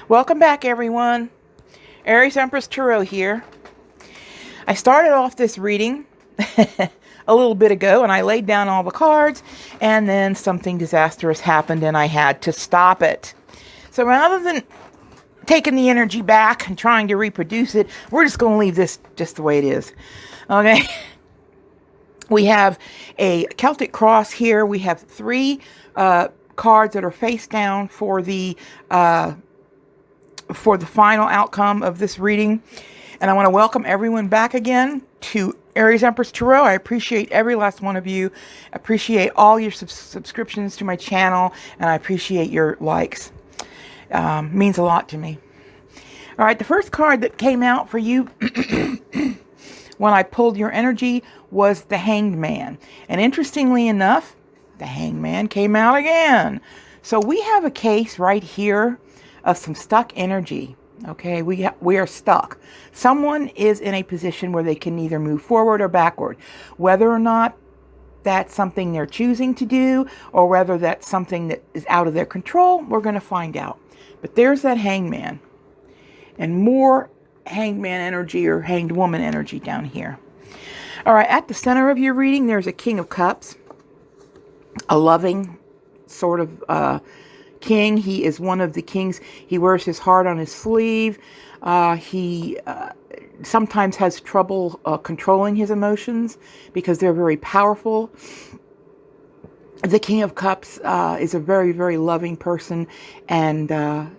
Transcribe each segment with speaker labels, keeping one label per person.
Speaker 1: Welcome back, everyone. Aries Empress Tarot here. I started off this reading a little bit ago, and I laid down all the cards, and then something disastrous happened, and I had to stop it. So rather than taking the energy back and trying to reproduce it, we're just going to leave this just the way it is. Okay? We have a Celtic cross here. We have three cards that are face down for the final outcome of this reading. And I want to welcome everyone back again to Aries Empress Tarot. I appreciate every last one of you. I appreciate all your subscriptions to my channel, and I appreciate your likes. Means a lot to me. All right, the first card that came out for you when I pulled your energy was the Hanged Man. And interestingly enough, the Hanged Man came out again. So we have a case right here of some stuck energy. Okay, we are stuck. Someone is in a position where they can neither move forward or backward. Whether or not that's something they're choosing to do, or whether that's something that is out of their control, we're going to find out. But there's that Hangman. And more Hanged Man energy or Hanged Woman energy down here. All right, at the center of your reading, there's a King of Cups. A loving sort of king. He is one of the kings. He wears his heart on his sleeve. He sometimes has trouble controlling his emotions because they're very powerful. The King of Cups is a very, very loving person, and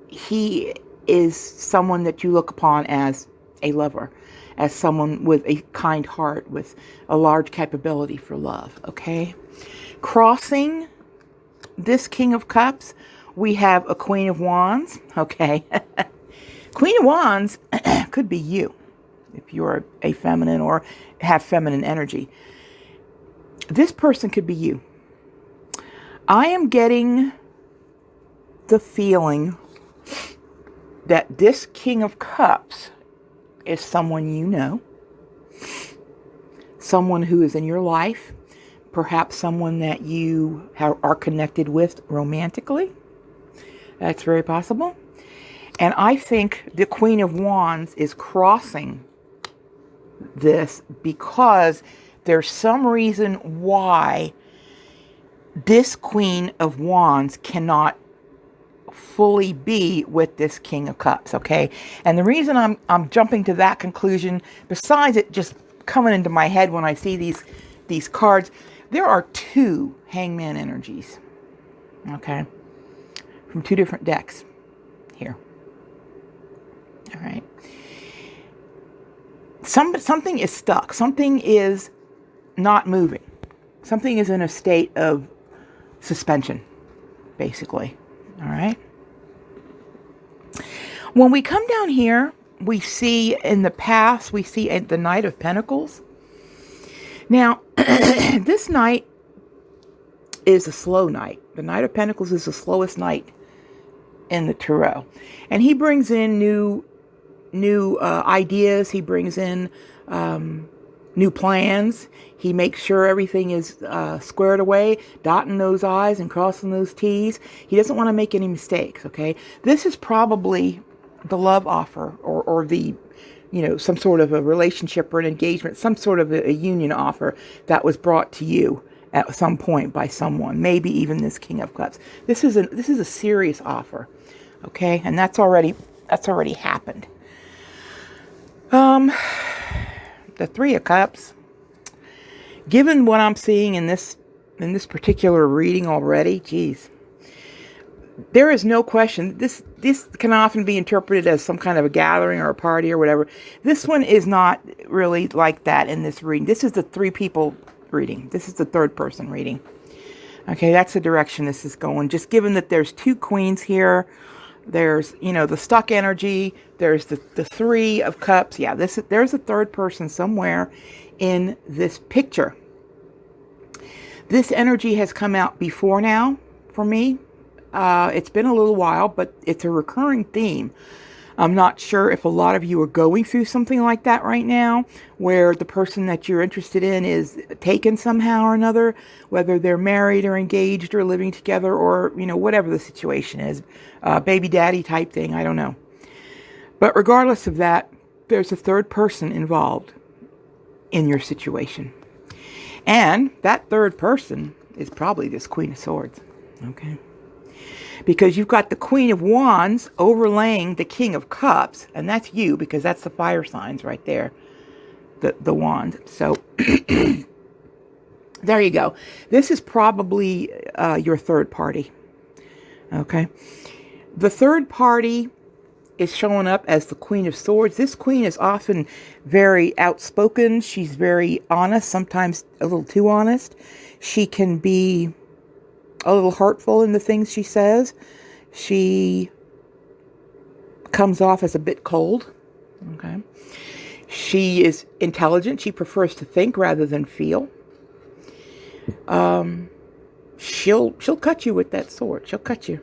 Speaker 1: he is someone that you look upon as a lover, as someone with a kind heart, with a large capability for love, okay? Crossing this King of Cups, we have a Queen of Wands, okay? Queen of Wands could be you, if you're a feminine or have feminine energy. This person could be you. I am getting the feeling that this King of Cups is someone you know, someone who is in your life, perhaps someone that you are connected with romantically. That's very possible. And I think the Queen of Wands is crossing this because there's some reason why this Queen of Wands cannot fully be with this King of Cups, okay? And the reason I'm jumping to that conclusion, besides it just coming into my head when I see these cards, there are two Hangman energies, okay, from two different decks here. All right. Something is stuck. Something is not moving. Something is in a state of suspension, basically. All right. When we come down here, we see in the past, we see the Knight of Pentacles. Now, this knight is a slow knight. The Knight of Pentacles is the slowest knight in the tarot. And he brings in new ideas. He brings in new plans. He makes sure everything is squared away, dotting those I's and crossing those T's. He doesn't want to make any mistakes, okay? This is probably the love offer or the, some sort of a relationship or an engagement, some sort of a union offer that was brought to you at some point by someone, maybe even this King of Cups. This is a serious offer, okay? And that's already happened. The Three of Cups. Given what I'm seeing in this particular reading already, geez, there is no question. This can often be interpreted as some kind of a gathering or a party or whatever. This one is not really like that in this reading. This is the three people reading. This is the third person reading. Okay, that's the direction this is going. Just given that there's two queens here, there's, the stuck energy, there's the Three of Cups. Yeah, there's a third person somewhere in this picture. This energy has come out before now for me. It's been a little while, but it's a recurring theme. I'm not sure if a lot of you are going through something like that right now, where the person that you're interested in is taken somehow or another, whether they're married or engaged or living together, or, you know, whatever the situation is, baby daddy type thing, I don't know. But regardless of that, there's a third person involved in your situation. And that third person is probably this Queen of Swords, okay? Because you've got the Queen of Wands overlaying the King of Cups, and that's you, because that's the fire signs right there, the wand. So there you go. This is probably your third party, okay? The third party is showing up as the Queen of Swords. This queen is often very outspoken. She's very honest, sometimes a little too honest. She can be a little hurtful in the things she says. She comes off as a bit cold. Okay. She is intelligent. She prefers to think rather than feel. She'll cut you with that sword. She'll cut you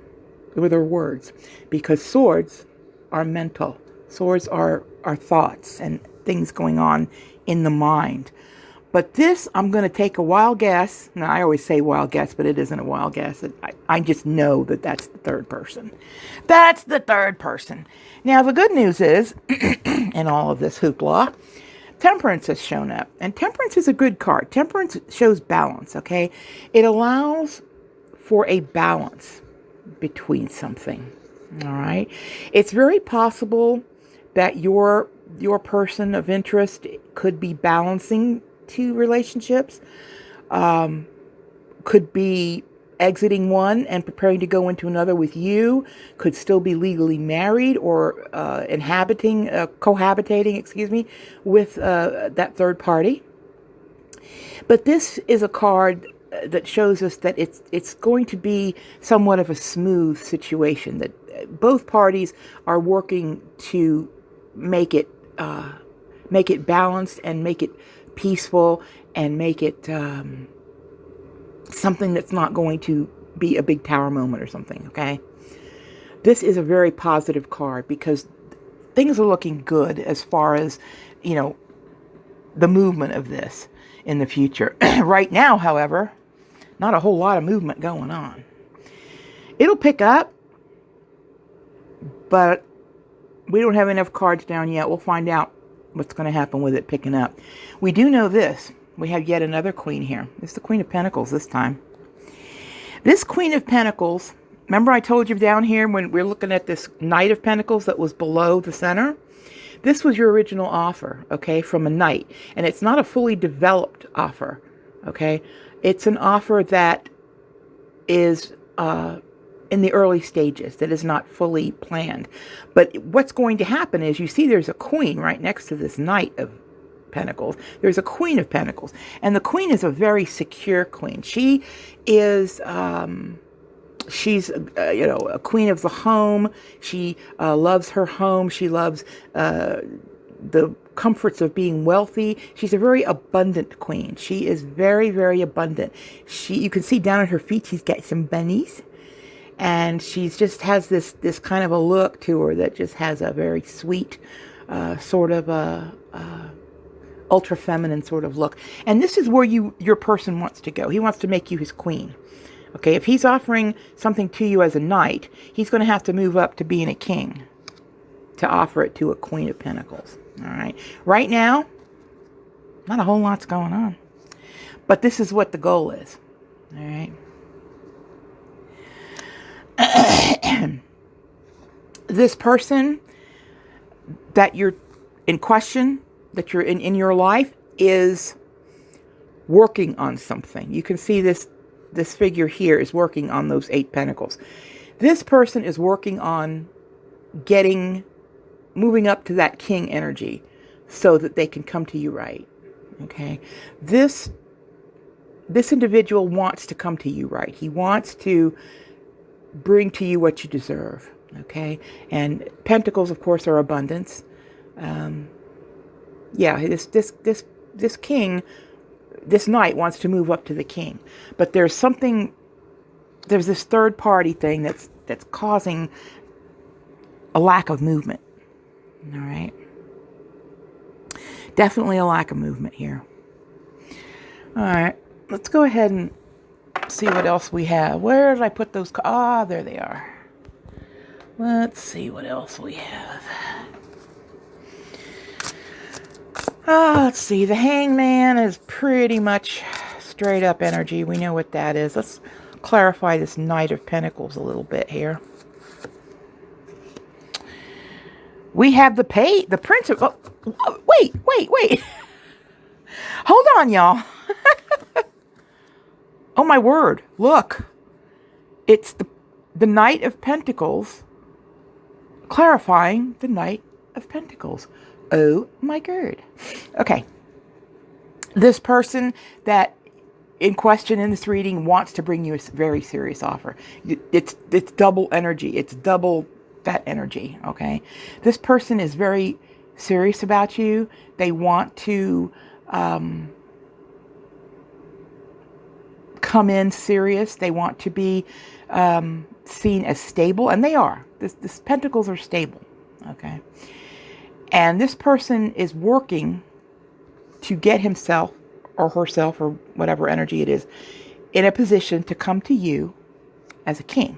Speaker 1: with her words, because swords are mental. Swords are thoughts and things going on in the mind. But this, I'm going to take a wild guess. Now, I always say wild guess, but it isn't a wild guess. I just know that that's the third person. That's the third person. Now, the good news is, in all of this hoopla, Temperance has shown up. And Temperance is a good card. Temperance shows balance, okay? It allows for a balance between something, all right? It's very possible that your person of interest could be balancing two relationships, could be exiting one and preparing to go into another with you, could still be legally married or cohabitating, with that third party. But this is a card that shows us that it's going to be somewhat of a smooth situation, that both parties are working to make it balanced and make it peaceful and make it something that's not going to be a big tower moment or something, okay? This is a very positive card because things are looking good as far as, you know, the movement of this in the future. Right now, however, not a whole lot of movement going on. It'll pick up, but we don't have enough cards down yet. We'll find out what's going to happen with it picking up. We do know this. We have yet another queen here. It's the Queen of Pentacles this time. This Queen of Pentacles, remember I told you down here when we're looking at this Knight of Pentacles that was below the center? This was your original offer, okay, from a knight. And it's not a fully developed offer, okay? It's an offer that is in the early stages, that is not fully planned. But what's going to happen is, you see there's a queen right next to this Knight of Pentacles. There's a Queen of Pentacles. And the queen is a very secure queen. She is... she's, a queen of the home. She loves her home. She loves the comforts of being wealthy. She's a very abundant queen. She is very, very abundant. You can see down at her feet, she's got some bunnies. And she's just has this kind of a look to her that just has a very sweet, sort of ultra feminine sort of look. And this is where your person wants to go. He wants to make you his queen. Okay, if he's offering something to you as a knight, he's going to have to move up to being a king to offer it to a Queen of Pentacles. All right. Right now, not a whole lot's going on. But this is what the goal is. All right. This person that you're in question, that you're in your life, is working on something. You can see this figure here is working on those 8 pentacles. This person is working on moving up to that king energy so that they can come to you right. Okay. This individual wants to come to you right. He wants to bring to you what you deserve. Okay. And pentacles, of course, are abundance. This king, this knight wants to move up to the king. But there's this third party thing that's causing a lack of movement. All right. Definitely a lack of movement here. All right. Let's go ahead and see what else we have. Where did I put those? Ah, there they are. Let's see what else we have. Let's see. The Hangman is pretty much straight up energy. We know what that is. Let's clarify this Knight of Pentacles a little bit here. We have the Prince of... Oh, wait. Hold on, y'all. Oh, my word. Look. It's the Knight of Pentacles clarifying the Knight of Pentacles. Oh, my god. Okay. This person that in question in this reading wants to bring you a very serious offer. It's double energy. It's double that energy, okay? This person is very serious about you. They want to come in serious. They want to be seen as stable, and they are. This Pentacles are stable, okay? And this person is working to get himself or herself or whatever energy it is in a position to come to you as a king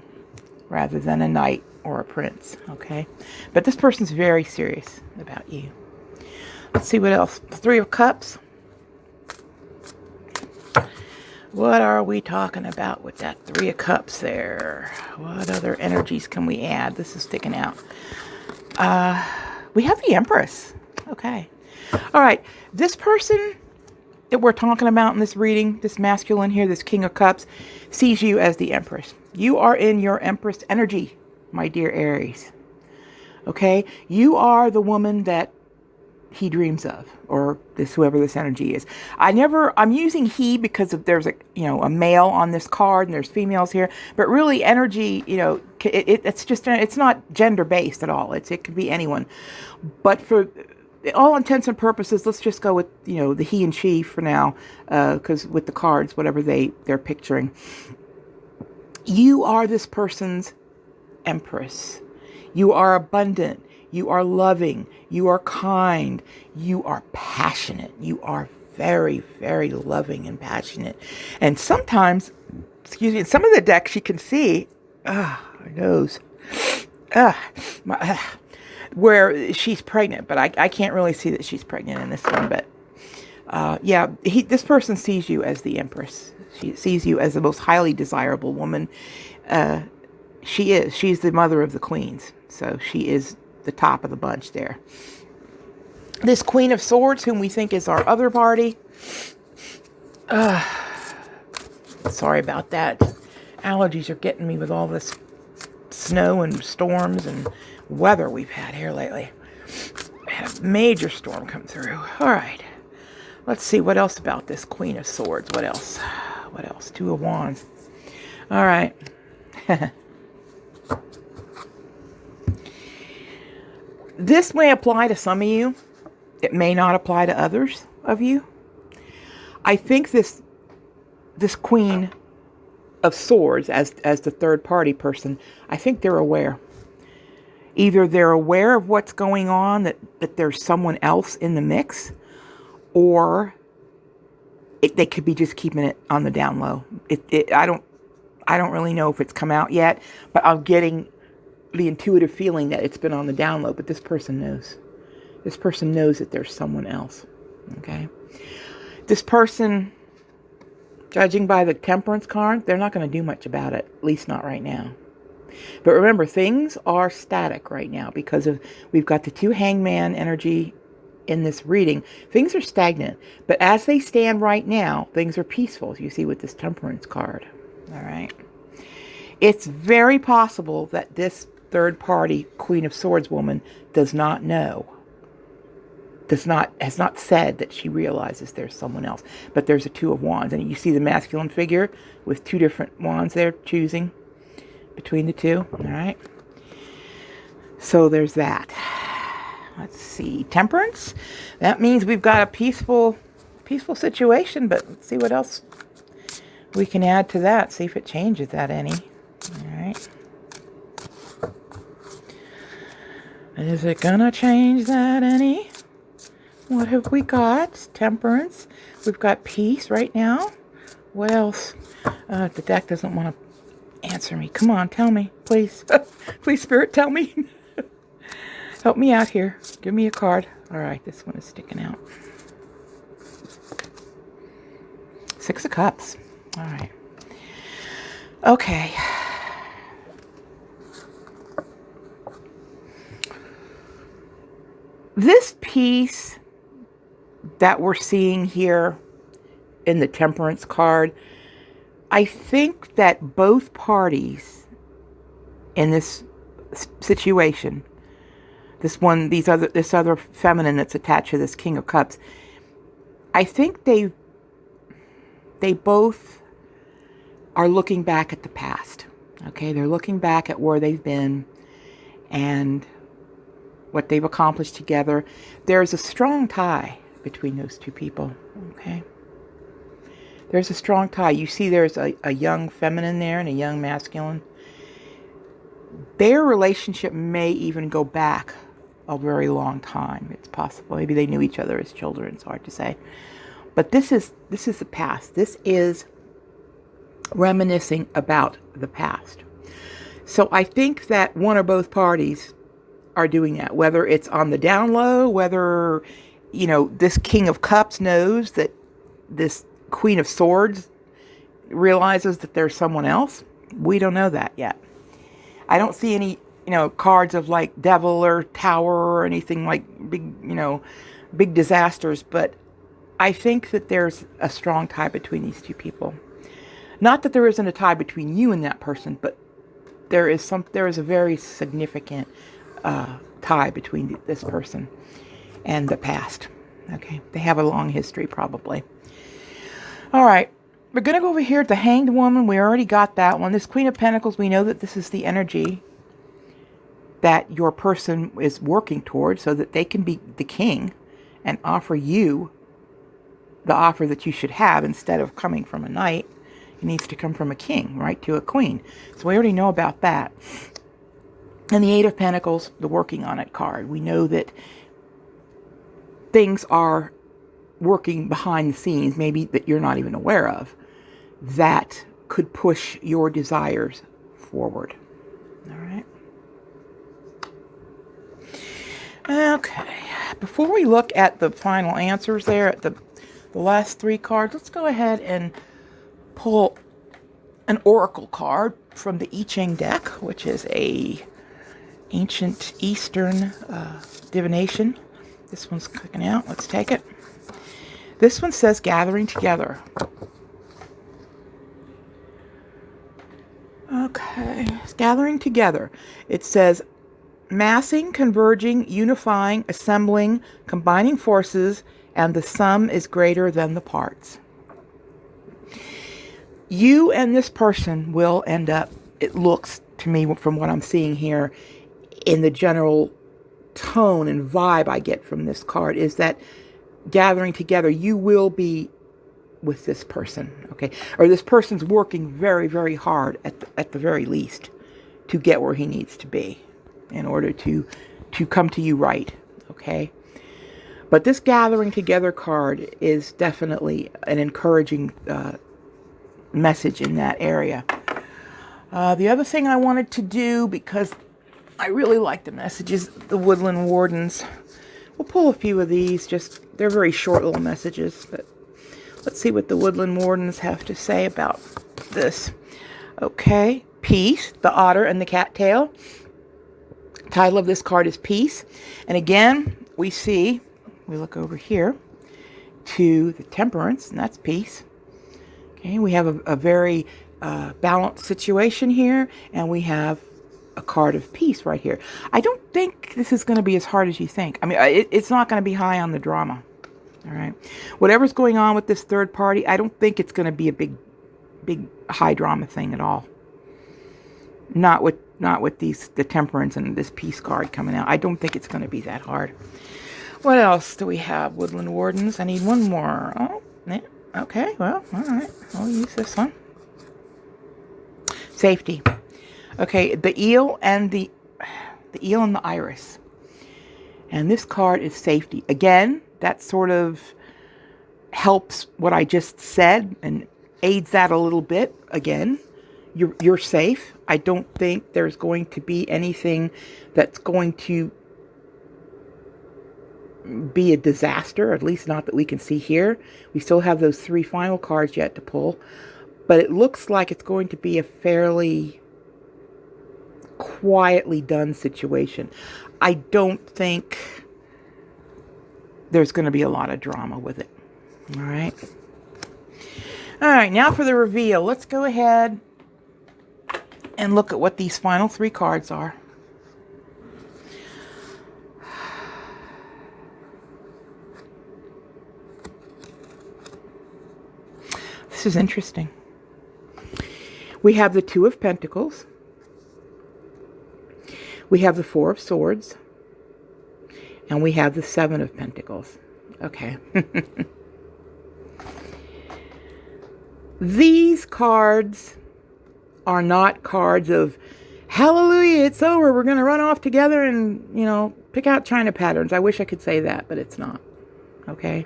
Speaker 1: rather than a knight or a prince, okay? But this person's very serious about you. Let's see what else. The Three of Cups. What are we talking about with that Three of Cups there? What other energies can we add? This is sticking out. We have the Empress. Okay. All right. This person that we're talking about in this reading, this masculine here, this King of Cups, sees you as the Empress. You are in your Empress energy, my dear Aries. Okay? You are the woman that he dreams of, or whoever this energy is. I'm using he because there's a male on this card and there's females here, but really energy, it's not gender based at all. It could be anyone, but for all intents and purposes, let's just go with, the he and she for now, because with the cards, whatever they're picturing. You are this person's Empress. You are abundant. You are loving. You are kind. You are passionate. You are very, very loving and passionate. And sometimes, in some of the decks you can see, her nose, where she's pregnant. But I can't really see that she's pregnant in this one. But this person sees you as the Empress. She sees you as the most highly desirable woman. She's the mother of the queens. So she is the top of the bunch there. This Queen of Swords, whom we think is our other party. Sorry about that. Allergies are getting me with all this snow and storms and weather we've had here lately. We had a major storm come through. All right. Let's see what else about this Queen of Swords. What else? Two of Wands. All right. This may apply to some of you. It may not apply to others of you. I think this Queen of Swords, as the third party person, I think they're aware. Either they're aware of what's going on, that there's someone else in the mix, or they could be just keeping it on the down low. I don't really know if it's come out yet, but I'm getting the intuitive feeling that it's been on the down low, but this person knows. This person knows that there's someone else. Okay? This person, judging by the Temperance card, they're not going to do much about it, at least not right now. But remember, things are static right now because we've got the two Hangman energy in this reading. Things are stagnant, but as they stand right now, things are peaceful, as you see with this Temperance card. All right? It's very possible that this third party Queen of Swords woman does not know, has not said that she realizes there's someone else, but there's a Two of Wands, and you see the masculine figure with two different wands there choosing between the two. All right, so there's that. Let's see, Temperance, that means we've got a peaceful situation, but let's see what else we can add to that, see if it changes that any. All right. Is it gonna change that any? What have we got? Temperance. We've got peace right now. What else? The deck doesn't want to answer me. Come on, tell me, please. Please, Spirit, tell me. Help me out here. Give me a card. All right, this one is sticking out. Six of Cups. All right. Okay. This piece that we're seeing here in the Temperance card, I think that both parties in this situation, this other feminine that's attached to this King of Cups, I think they both are looking back at the past. Okay, they're looking back at where they've been and what they've accomplished together. There's a strong tie between those two people. Okay, there's a strong tie. You see there's a young feminine there and a young masculine. Their relationship may even go back a very long time. It's possible. Maybe they knew each other as children. It's hard to say. But this is the past. This is reminiscing about the past. So I think that one or both parties are doing that, whether it's on the down low, whether, you know, this King of Cups knows that this Queen of Swords realizes that there's someone else. We don't know that yet. I don't see any, cards of like devil or tower or anything like big disasters, but I think that there's a strong tie between these two people. Not that there isn't a tie between you and that person, but there is a very significant tie between this person and the past. Okay, they have a long history probably. All right, we're going to go over here at the Hanged Woman. We already got that one. This Queen of Pentacles, we know that this is the energy that your person is working towards so that they can be the king and offer you the offer that you should have. Instead of coming from a knight, it needs to come from a king, right, to a queen. So we already know about that. And the Eight of Pentacles, the working on it card. We know that things are working behind the scenes, maybe that you're not even aware of, that could push your desires forward. All right. Okay. Before we look at the final answers there, at the last three cards, let's go ahead and pull an oracle card from the I Ching deck, which is a ancient Eastern divination. This one's clicking out. Let's take it. This one says gathering together. Okay, it's gathering together. It says massing, converging, unifying, assembling, combining forces, and the sum is greater than the parts. You and this person will end up, it looks to me from what I'm seeing here, in the general tone and vibe I get from this card, is that gathering together, you will be with this person, okay? Or this person's working very, very hard at the very least to get where he needs to be in order to come to you right, okay? But this gathering together card is definitely an encouraging message in that area. The other thing I wanted to do, because I really like the messages, the Woodland Wardens. We'll pull a few of these, they're very short little messages, but let's see what the Woodland Wardens have to say about this. Okay, peace, the otter and the cattail. Title of this card is Peace. And again, we look over here to the Temperance, and that's peace. Okay, we have a very balanced situation here, and we have a card of peace right here. I don't think this is going to be as hard as you think. I mean, it's not going to be high on the drama. All right. Whatever's going on with this third party, I don't think it's going to be a big high drama thing at all. Not with the Temperance and this peace card coming out. I don't think it's going to be that hard. What else do we have? Woodland Wardens. I need one more. Oh, yeah. Okay. Well, all right. I'll use this one. Safety. Okay. The eel and the iris. And this card is safety. Again, that sort of helps what I just said and aids that a little bit. Again, you're safe. I don't think there's going to be anything that's going to be a disaster, at least not that we can see here. We still have those 3 final cards yet to pull, but it looks like it's going to be a fairly quietly done situation. I don't think there's going to be a lot of drama with it. All right. All right, now for the reveal. Let's go ahead and look at what these final 3 cards are. This is interesting. We have the 2 of Pentacles. We have the 4 of Swords. And we have the 7 of Pentacles. Okay. These cards are not cards of, hallelujah, it's over, we're going to run off together and, you know, pick out China patterns. I wish I could say that, but it's not. Okay.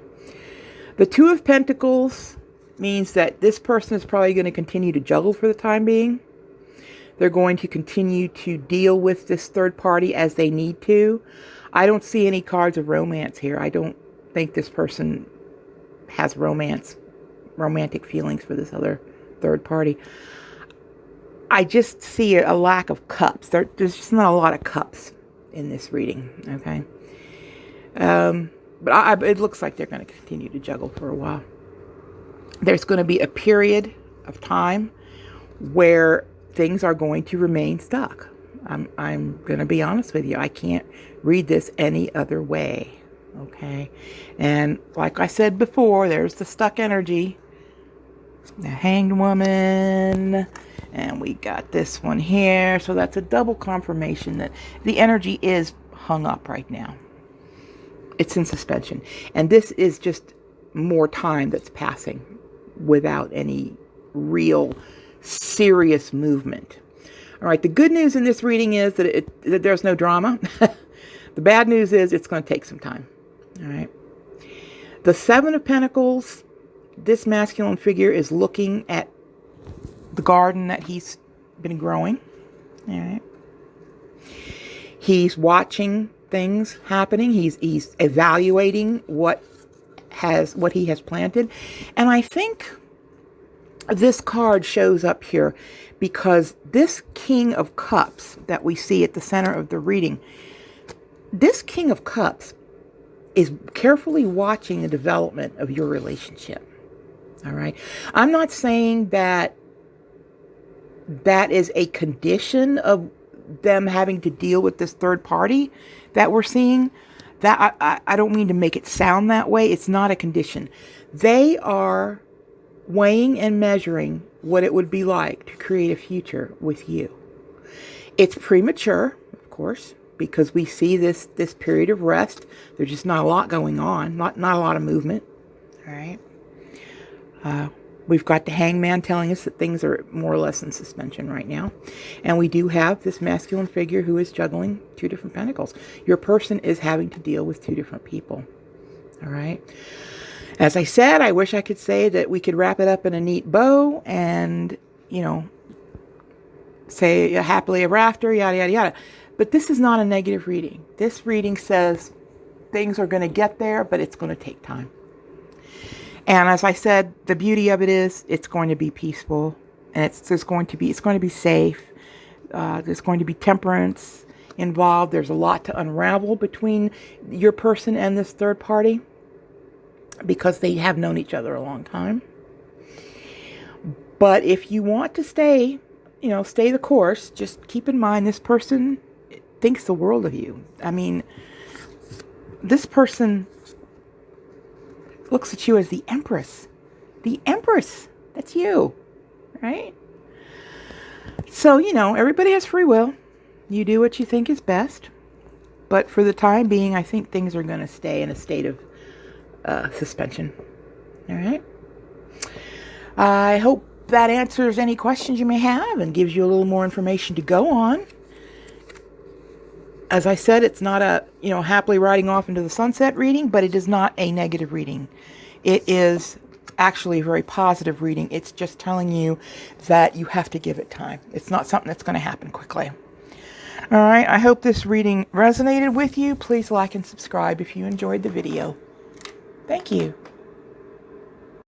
Speaker 1: The 2 of Pentacles means that this person is probably going to continue to juggle for the time being. They're going to continue to deal with this third party as they need to. I don't see any cards of romance here. I don't think this person has romantic feelings for this other third party. I just see a lack of cups. There's just not a lot of cups in this reading, okay? But it looks like they're going to continue to juggle for a while. There's going to be a period of time where things are going to remain stuck. I'm going to be honest with you. I can't read this any other way, okay? And like I said before, there's the stuck energy. The Hanged Woman. And we got this one here. So that's a double confirmation that the energy is hung up right now. It's in suspension. And this is just more time that's passing without any real serious movement. All right, the good news in this reading is that there's no drama. The bad news is it's going to take some time. All right. The 7 of Pentacles, this masculine figure is looking at the garden that he's been growing. All right. He's watching things happening. He's evaluating what he has planted. And I think this card shows up here because this King of Cups that we see at the center of the reading, this King of Cups is carefully watching the development of your relationship. All right. I'm not saying that is a condition of them having to deal with this third party that we're seeing. That I don't mean to make it sound that way. It's not a condition. They are weighing and measuring what it would be like to create a future with you. It's premature, of course, because we see this period of rest. There's just not a lot going on, not a lot of movement. All right. We've got the Hangman telling us that things are more or less in suspension right now. And we do have this masculine figure who is juggling 2 different pentacles. Your person is having to deal with 2 different people. All right. As I said, I wish I could say that we could wrap it up in a neat bow and, you know, say happily ever after, yada, yada, yada. But this is not a negative reading. This reading says things are going to get there, but it's going to take time. And as I said, the beauty of it is it's going to be peaceful, and it's going to be safe. There's going to be temperance involved. There's a lot to unravel between your person and this third party because they have known each other a long time. But if you want to stay the course, just keep in mind this person thinks the world of you. I mean, this person looks at you as the Empress. The Empress. That's you. Right? So, everybody has free will. You do what you think is best. But for the time being, I think things are going to stay in a state of suspension. All right? I hope that answers any questions you may have and gives you a little more information to go on. As I said, it's not a, happily riding off into the sunset reading, but it is not a negative reading. It is actually a very positive reading. It's just telling you that you have to give it time. It's not something that's going to happen quickly. All right, I hope this reading resonated with you. Please like and subscribe if you enjoyed the video. Thank you.